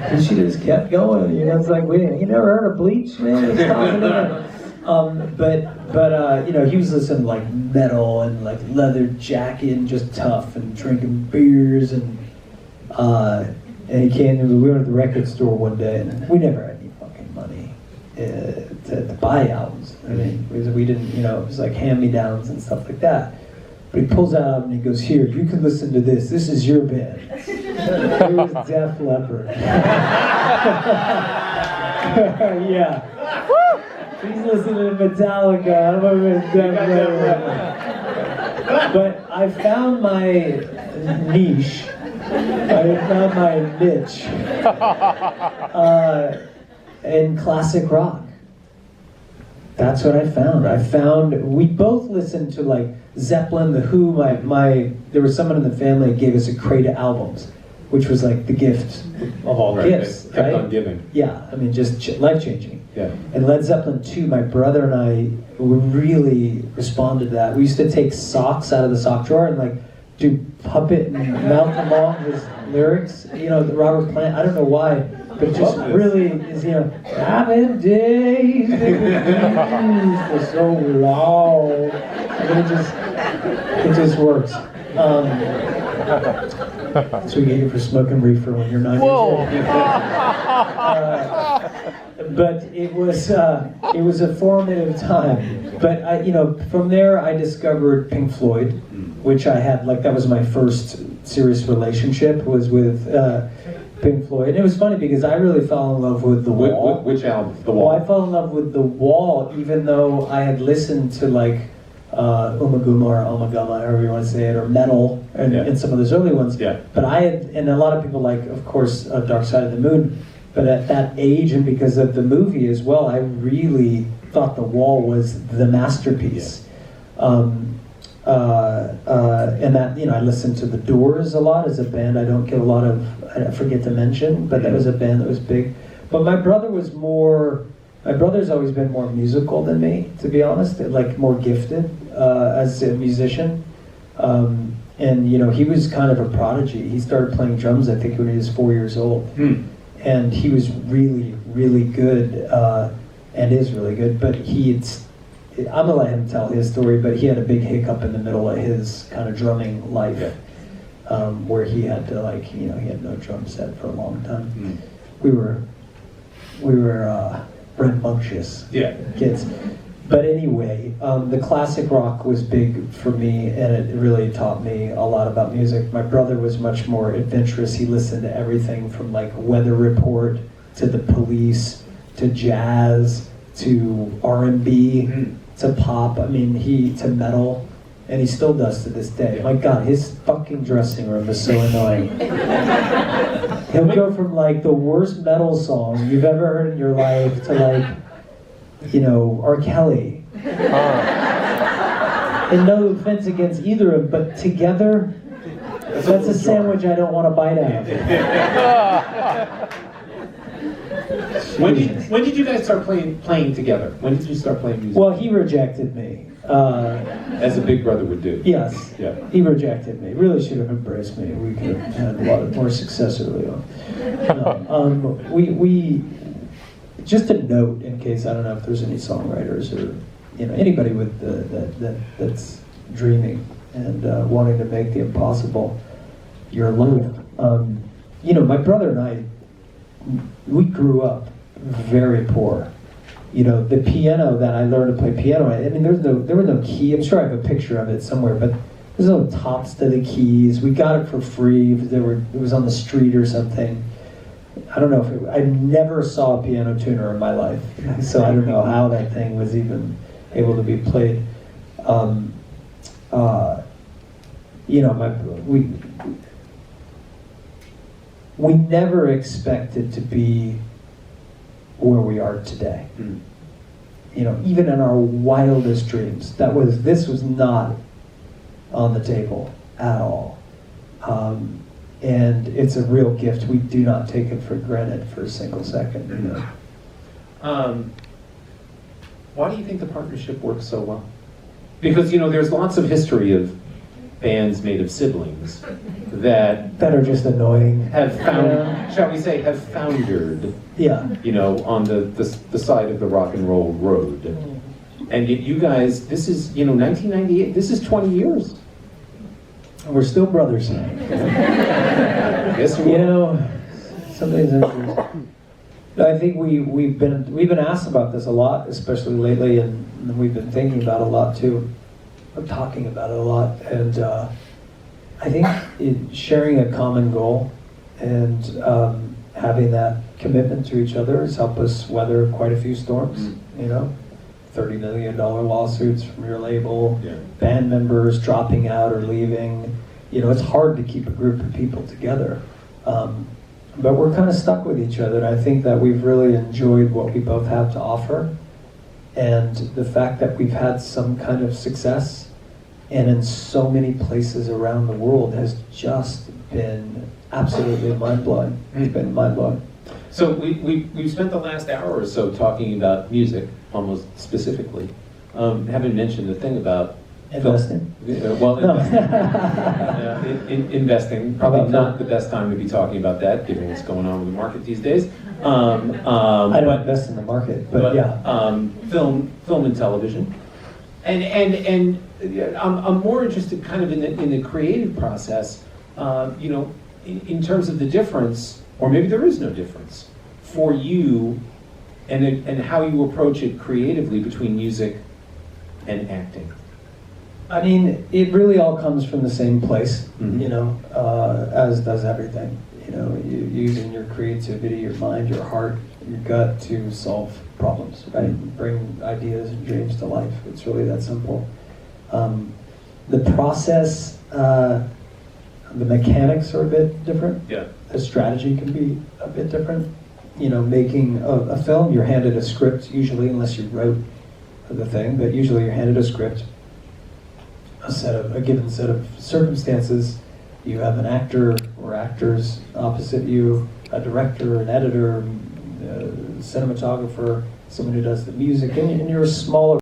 And she just kept going. You know, it's like, you never heard of Bleach, man? He's talking to you know, he was listening to like metal and like leather jacket and just tough and drinking beers and he came and we went to the record store one day and we never had any fucking money to buy albums. I mean, we didn't, you know, it was like hand-me-downs and stuff like that. But he pulls out and he goes, here, you can listen to this. This is your band. It was Def Leppard. Yeah. He's listening to Metallica. I'm over Def Leppard. But I found my niche. I found my niche in classic rock. That's what I found. We both listened to like Zeppelin, The Who. There was someone in the family that gave us a crate of albums, which was like the gift of all gifts. It kept on giving. Yeah, I mean, just life-changing. Yeah. And Led Zeppelin 2, my brother and I really responded to that. We used to take socks out of the sock drawer and like do puppet and mouth along his lyrics. You know, the Robert Plant. I don't know why, but it just really is. You know, I've been days for so long. And it just works. That's what you get for smoking reefer when you're 9 years old. But it was a formative time. But you know, from there I discovered Pink Floyd, which I had that was my first serious relationship was with Pink Floyd. And it was funny because I really fell in love with The Wall. Which album? The Wall. Well, I fell in love with The Wall, even though I had listened to Umaguma or Omagama, however you want to say it, or Metal, and some of those early ones. Yeah. But I had, and a lot of people of course, Dark Side of the Moon. But at that age, and because of the movie as well, I really thought The Wall was the masterpiece. Yeah. And that, you know, I listened to The Doors a lot as a band. I don't get a lot of, I forget to mention, but that was a band that was big. But my brother's always been more musical than me, to be honest, more gifted as a musician. And, you know, he was kind of a prodigy. He started playing drums, I think, when he was 4 years old. And he was really, really good, and is really good, but I'm gonna let him tell his story, but he had a big hiccup in the middle of his kind of drumming life, where he had to he had no drum set for a long time. We were rambunctious kids. But anyway, the classic rock was big for me, and it really taught me a lot about music. My brother was much more adventurous. He listened to everything from Weather Report to The Police to jazz to R&B to pop. I mean, to metal, and he still does to this day. My God, his fucking dressing room is so annoying. He'll go from the worst metal song you've ever heard in your life to you know, R. Kelly. And no offense against either of them, but together, that's a sandwich I don't want to bite out of. When did you guys start playing together? When did you start playing music? Well, he rejected me. As a big brother would do. Yes. Yeah. He rejected me. Really should have embraced me. We could have had a lot more success early on. We just a note in case, I don't know if there's any songwriters or anybody with that's dreaming and wanting to make the impossible your life. My brother and I, we grew up very poor. The piano that I learned to play piano, I mean, there was no key. I'm sure I have a picture of it somewhere, but there's no tops to the keys. We got it for free. It was on the street or something. I don't know I never saw a piano tuner in my life, so I don't know how that thing was even able to be played. We never expected to be where we are today. Even in our wildest dreams, this was not on the table at all. And it's a real gift. We do not take it for granted for a single second. Why do you think the partnership works so well? Because there's lots of history of bands made of siblings that That are just annoying. have found, Yeah. shall we say, have foundered, Yeah. you know, on the side of the rock and roll road. And yet you guys, this is, you know, 1998, this is 20 years. And we're still brothers. Yes, we You are. know, sometimes I think we've been asked about this a lot, especially lately, and we've been thinking about it a lot too, or talking about it a lot. And I think sharing a common goal and having that commitment to each other has helped us weather quite a few storms. You know, $30 million lawsuits from your label, Yeah. band members dropping out or leaving. You know, it's hard to keep a group of people together. But we're kind of stuck with each other, and I think that we've really enjoyed what we both have to offer. And the fact that we've had some kind of success, and in so many places around the world, has just been absolutely mind-blowing. It's been mind-blowing. So we've spent the last hour or so talking about music, almost specifically. Haven't mentioned the thing about Investing? Well, No. investing, probably About not the best time to be talking about that, given what's going on with the market these days. I don't invest in the market, but yeah. Film and television, and I'm more interested kind of in the creative process, you know, in terms of the difference, or maybe there is no difference for you, and how you approach it creatively between music and acting. I mean, it really all comes from the same place, Mhm. you know, as does everything. You know, using your creativity, your mind, your heart, your gut to solve problems, right? Bring ideas and dreams to life. It's really that simple. The process, the mechanics are a bit different. Yeah. The strategy can be a bit different. You know, making a film, you're handed a script usually, unless you wrote the thing, but usually you're handed a script, a given set of circumstances. You have an actor or actors opposite you, a director, an editor, a cinematographer, someone who does the music, and you're a smaller